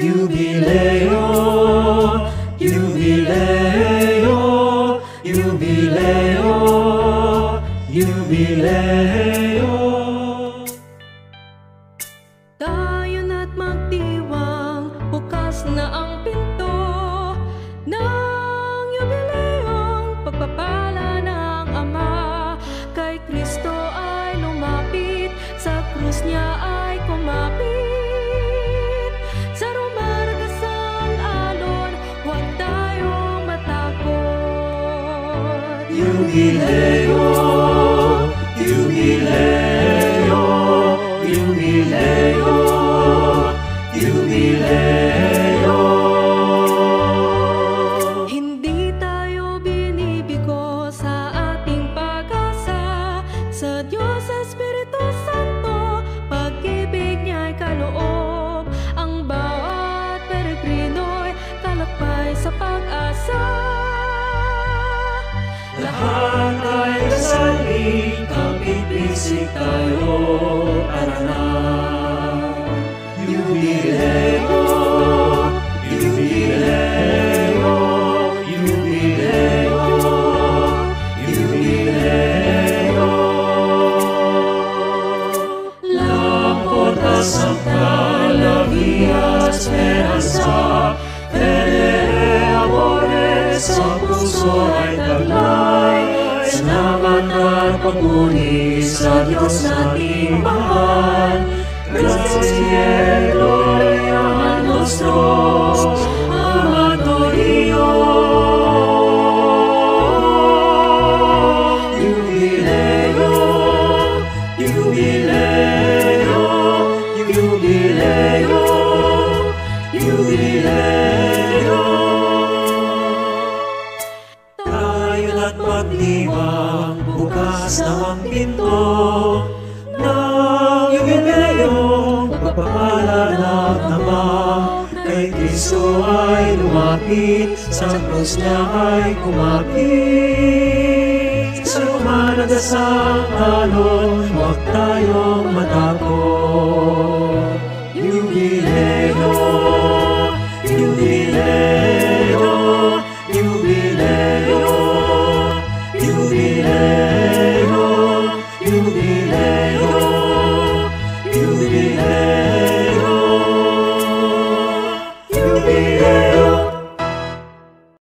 Jubileo, jubileo, jubileo, jubileo. Tayo na't magdiwang, bukas na ang pinto ng yubileyong pagpapala ng Ama. Kay Kristo ay lumapit, sa krus niya ay kumapit. Sa rumaragasang alon, huwag tayong matakot. Jubileo, jubileo, jubileo, jubileo. Hindi tayo binibigo sa ating pag-asa, sa Diyos Espiritu Santo, pag-ibig niya'y kaloob. Ang bawat peregrino'y talakbay sa pag-asa. Lahat ay kasali, kapit-bisig tayo, tara na. Jubileo, jubileo, jubileo, jubileo. La porta sancta, la via speranza, fede amore, sa puso ay taglay. Salamat at papuri sa Diyos nating mahal. Grazie, gloria a nostro amado Dios. Jubileo, jubileo, jubileo, jubileo. Tayo na't magdiwang, bukas na ang pinto ng yubileyong pagpapala ng Ama. Kay Kristo ay lumapit, sa krus niya ay kumapit. Sa rumaragasang alon, huwag tayong matakot. Jubileo, jubileo, jubileo, jubileo, jubileo, jubileo.